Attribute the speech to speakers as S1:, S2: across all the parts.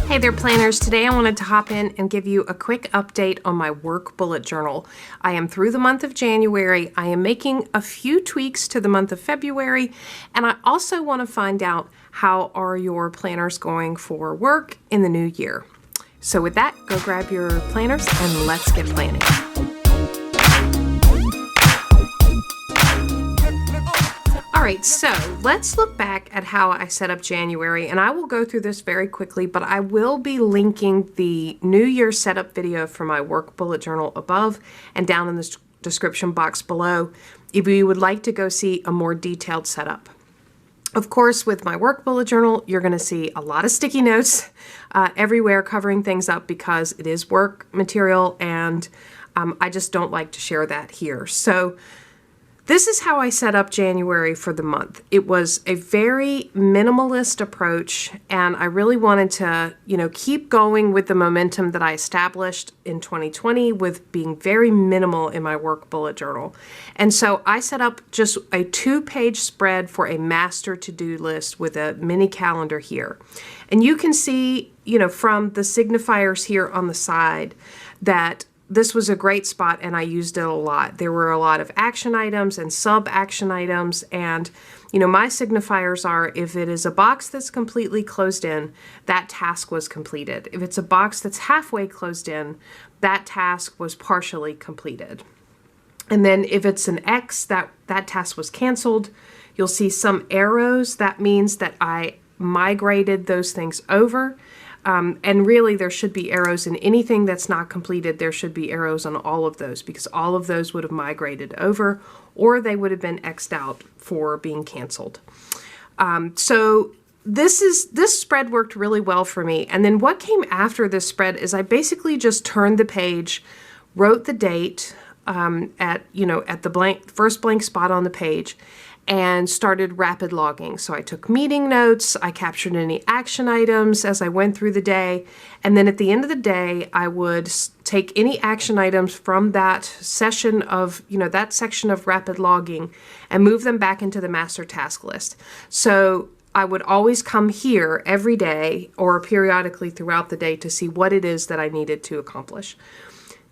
S1: Hey there, planners. Today I wanted to hop in and give you a quick update on my work bullet journal. I am through the month of January. I am making a few tweaks to the month of February, and I also want to find out how are your planners going for work in the new year. So with that, go grab your planners and let's get planning. All right, so let's look back at how I set up January, and I will go through this very quickly, but I will be linking the New Year setup video for my work bullet journal above and down in the description box below if you would like to go see a more detailed setup. Of course, with my work bullet journal, you're going to see a lot of sticky notes everywhere covering things up because it is work material, and I just don't like to share that here. So this is how I set up January for the month. It was a very minimalist approach, and I really wanted to, keep going with the momentum that I established in 2020 with being very minimal in my work bullet journal. And so I set up just a 2-page spread for a master to-do list with a mini calendar here. And you can see, from the signifiers here on the side that this was a great spot and I used it a lot. There were a lot of action items and sub-action items, and my signifiers are if it is a box that's completely closed in, that task was completed. If it's a box that's halfway closed in, that task was partially completed. And then if it's an X, that task was canceled. You'll see some arrows. That means that I migrated those things over. And really, there should be arrows in anything that's not completed. There should be arrows on all of those because all of those would have migrated over, or they would have been X'd out for being canceled. So this spread worked really well for me. And then what came after this spread is I basically just turned the page, wrote the date at the first blank spot on the page, and started rapid logging. So I took meeting notes, I captured any action items as I went through the day, and then at the end of the day, I would take any action items from that session of, that section of rapid logging and move them back into the master task list. So I would always come here every day or periodically throughout the day to see what it is that I needed to accomplish.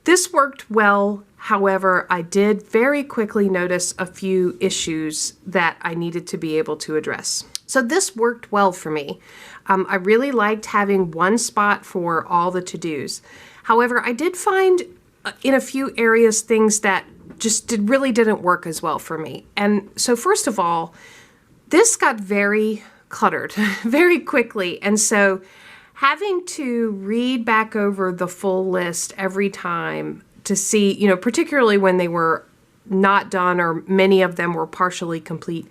S1: This worked well. However, I did very quickly notice a few issues that I needed to be able to address. So this worked well for me. I really liked having one spot for all the to-dos. However, I did find in a few areas things that just really didn't work as well for me. And so first of all, this got very cluttered very quickly. And so having to read back over the full list every time to see, particularly when they were not done or many of them were partially complete,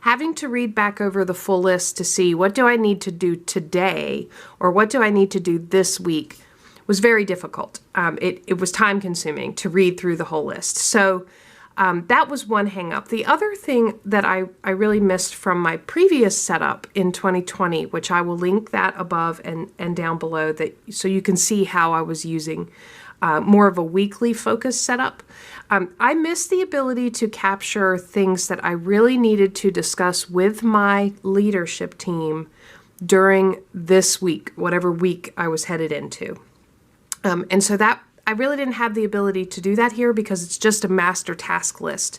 S1: having to read back over the full list to see what do I need to do today or what do I need to do this week was very difficult. It was time consuming to read through the whole list. So that was one hang up. The other thing that I really missed from my previous setup in 2020, which I will link that above and down below so you can see how I was using more of a weekly focus setup. I missed the ability to capture things that I really needed to discuss with my leadership team during this week, whatever week I was headed into. And so that I really didn't have the ability to do that here because it's just a master task list.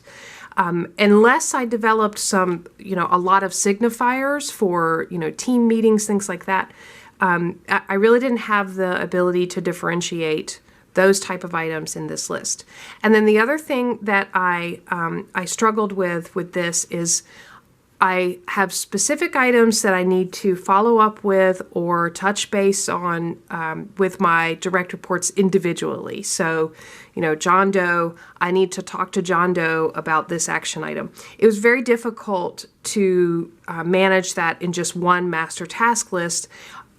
S1: Unless I developed some, a lot of signifiers for, team meetings, things like that, I really didn't have the ability to differentiate those type of items in this list. And then the other thing that I struggled with this is I have specific items that I need to follow up with or touch base on with my direct reports individually. So, John Doe, I need to talk to John Doe about this action item. It was very difficult to manage that in just one master task list.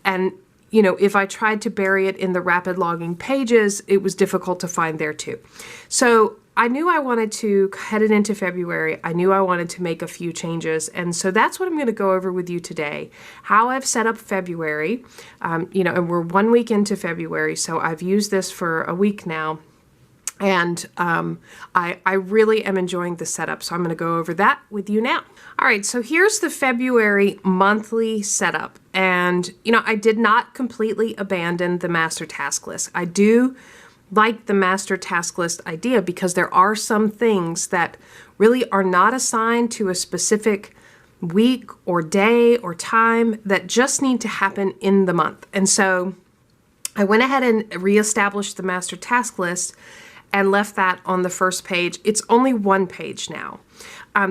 S1: And if I tried to bury it in the rapid logging pages, it was difficult to find there too. So I knew I wanted to head it into February. I knew I wanted to make a few changes. And so that's what I'm going to go over with you today, how I've set up February, and we're 1 week into February. So I've used this for a week now. And I really am enjoying the setup. So I'm going to go over that with you now. All right, so here's the February monthly setup. And And, I did not completely abandon the master task list. I do like the master task list idea because there are some things that really are not assigned to a specific week or day or time that just need to happen in the month. And so I went ahead and reestablished the master task list and left that on the first page. It's only one page now.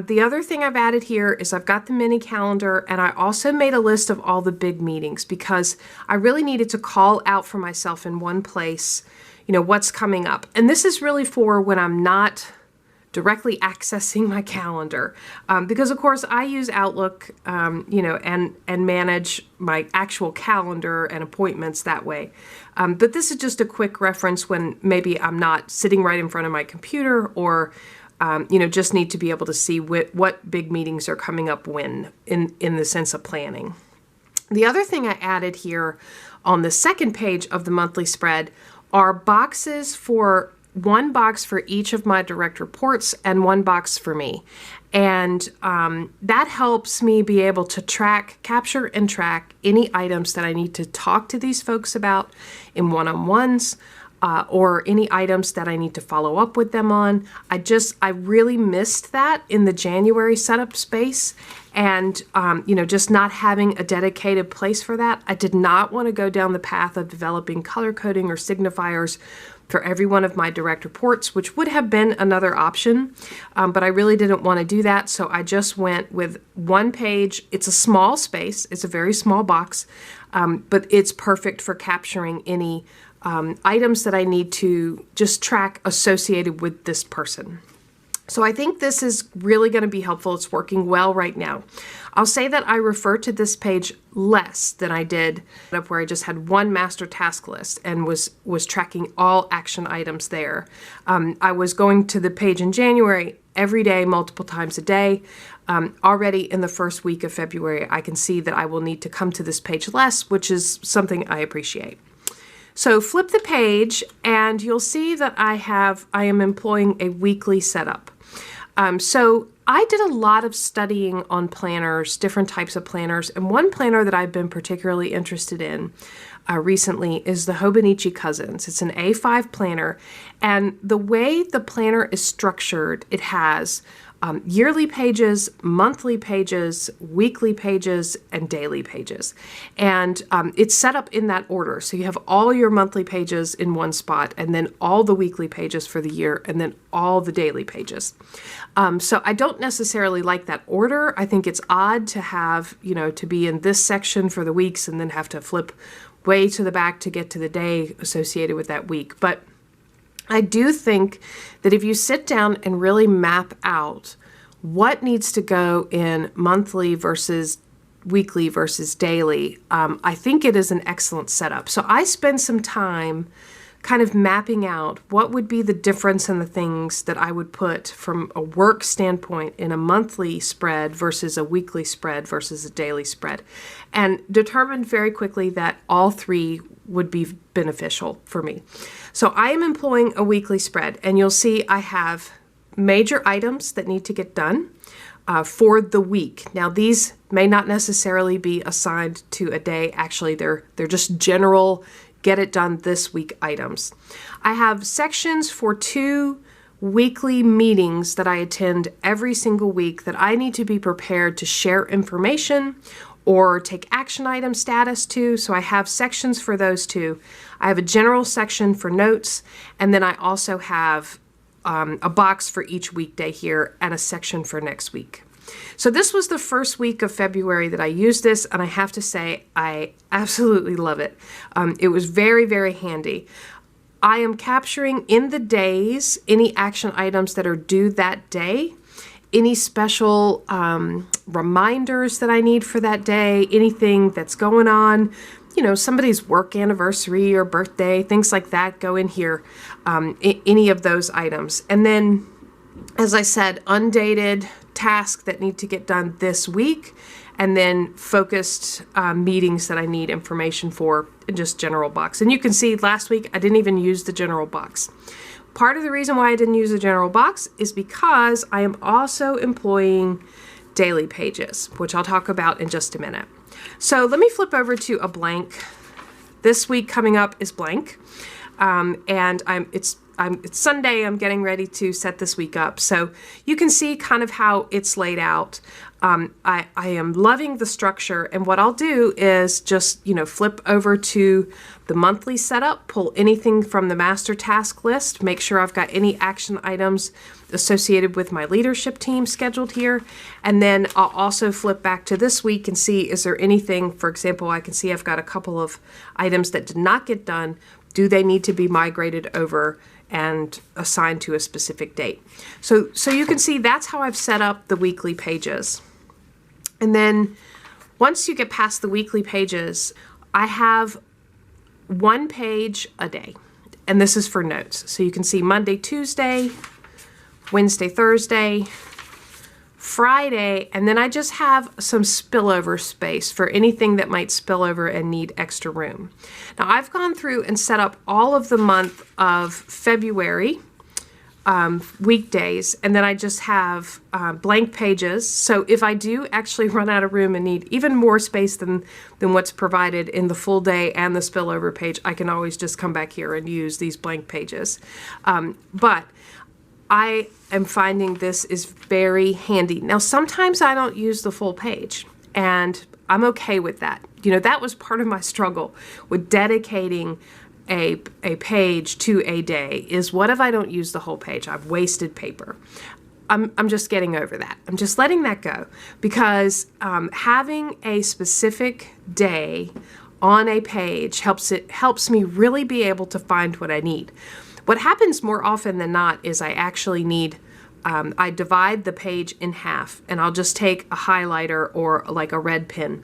S1: The other thing I've added here is I've got the mini calendar, and I also made a list of all the big meetings because I really needed to call out for myself in one place, what's coming up. And this is really for when I'm not directly accessing my calendar, because of course I use Outlook, and manage my actual calendar and appointments that way. But this is just a quick reference when maybe I'm not sitting right in front of my computer, or just need to be able to see what big meetings are coming up when, in the sense of planning. The other thing I added here on the second page of the monthly spread are boxes for one box for each of my direct reports and one box for me. And that helps me be able to capture and track any items that I need to talk to these folks about in one-on-ones, or any items that I need to follow up with them on. I really missed that in the January setup space, and just not having a dedicated place for that. I did not want to go down the path of developing color coding or signifiers for every one of my direct reports, which would have been another option, but I really didn't want to do that, so I just went with one page. It's a small space, it's a very small box, but it's perfect for capturing any items that I need to just track associated with this person. So I think this is really going to be helpful. It's working well right now. I'll say that I refer to this page less than I did where I just had one master task list and was tracking all action items there. I was going to the page in January every day, multiple times a day. Already in the first week of February, I can see that I will need to come to this page less, which is something I appreciate. So flip the page and you'll see that I am employing a weekly setup. So I did a lot of studying on planners, different types of planners, and one planner that I've been particularly interested in recently is the Hobonichi Cousins. It's an A5 planner, and the way the planner is structured, it has yearly pages, monthly pages, weekly pages, and daily pages. And it's set up in that order. So you have all your monthly pages in one spot, and then all the weekly pages for the year, and then all the daily pages. So I don't necessarily like that order. I think it's odd to have, to be in this section for the weeks and then have to flip way to the back to get to the day associated with that week. But I do think that if you sit down and really map out what needs to go in monthly versus weekly versus daily, I think it is an excellent setup. So I spend some time kind of mapping out what would be the difference in the things that I would put from a work standpoint in a monthly spread versus a weekly spread versus a daily spread, and determined very quickly that all three would be beneficial for me. So I am employing a weekly spread, and you'll see I have major items that need to get done for the week. Now these may not necessarily be assigned to a day. Actually, they're just general get it done this week items. I have sections for 2 weekly meetings that I attend every single week that I need to be prepared to share information or take action item status to. So I have sections for those 2. I have a general section for notes, and then I also have a box for each weekday here and a section for next week. So this was the first week of February that I used this, and I have to say I absolutely love it. It was very, very handy. I am capturing in the days any action items that are due that day, any special reminders that I need for that day, anything that's going on, somebody's work anniversary or birthday, things like that go in here, any of those items. And then, as I said, undated tasks that need to get done this week, and then focused meetings that I need information for in just general box. And you can see last week I didn't even use the general box. Part of the reason why I didn't use the general box is because I am also employing daily pages, which I'll talk about in just a minute. So let me flip over to a blank. This week coming up is blank, and it's Sunday. I'm getting ready to set this week up, so you can see kind of how it's laid out. I am loving the structure, and what I'll do is just, flip over to the monthly setup, pull anything from the master task list, make sure I've got any action items associated with my leadership team scheduled here, and then I'll also flip back to this week and see, is there anything, for example, I can see I've got a couple of items that did not get done. Do they need to be migrated over and assigned to a specific date? So you can see that's how I've set up the weekly pages. And then once you get past the weekly pages, I have one page a day, and this is for notes. So you can see Monday, Tuesday, Wednesday, Thursday, Friday, and then I just have some spillover space for anything that might spill over and need extra room. Now I've gone through and set up all of the month of February weekdays, and then I just have blank pages. So if I do actually run out of room and need even more space than what's provided in the full day and the spillover page, I can always just come back here and use these blank pages. But I am finding this is very handy. Now, sometimes I don't use the full page, and I'm okay with that. That was part of my struggle with dedicating a page to a day, is what if I don't use the whole page? I've wasted paper. I'm just getting over that. I'm just letting that go, because having a specific day on a page helps me really be able to find what I need. What happens more often than not is I actually need, I divide the page in half, and I'll just take a highlighter or like a red pen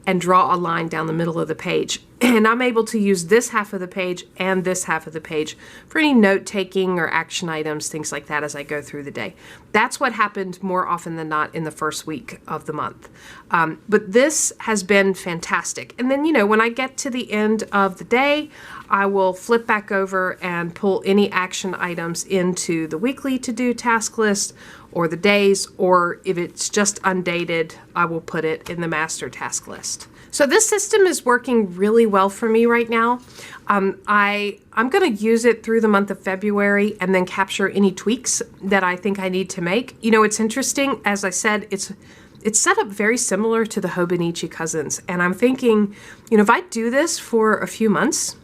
S1: and draw a line down the middle of the page. And I'm able to use this half of the page and this half of the page for any note taking or action items, things like that, as I go through the day. That's what happened more often than not in the first week of the month. But this has been fantastic. And then, when I get to the end of the day, I will flip back over and pull any action items into the weekly to-do task list, or the days, or if it's just undated, I will put it in the master task list. So this system is working really well for me right now. I'm going to use it through the month of February and then capture any tweaks that I think I need to make. It's interesting, as I said, it's set up very similar to the Hobonichi cousins, and I'm thinking, if I do this for a few months,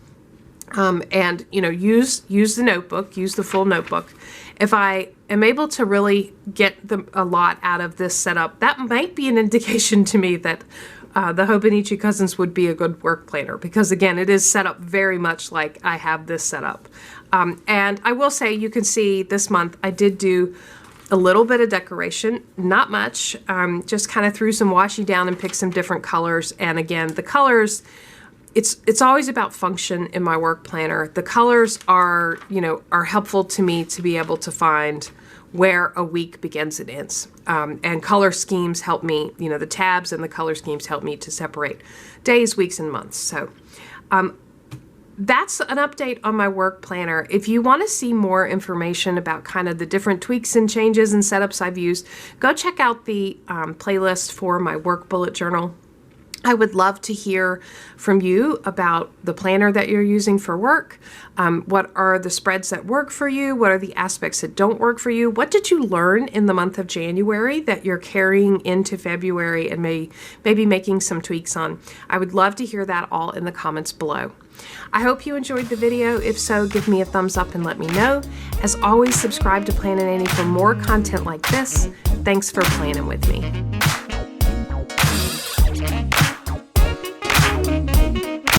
S1: and use the notebook, use the full notebook, if I am able to really get a lot out of this setup, that might be an indication to me that the Hobonichi cousins would be a good work planner, because again, it is set up very much like I have this set up. And I will say, you can see this month I did do a little bit of decoration, not much, just kind of threw some washi down and picked some different colors. And again, the colors, it's always about function in my work planner. The colors are helpful to me to be able to find where a week begins and ends. And color schemes help me, the tabs and the color schemes help me to separate days, weeks, and months. So that's an update on my work planner. If you want to see more information about kind of the different tweaks and changes and setups I've used, go check out the playlist for my work bullet journal. I would love to hear from you about the planner that you're using for work. What are the spreads that work for you? What are the aspects that don't work for you? What did you learn in the month of January that you're carrying into February and maybe making some tweaks on? I would love to hear that all in the comments below. I hope you enjoyed the video. If so, give me a thumbs up and let me know. As always, subscribe to Planning Annie for more content like this. Thanks for planning with me.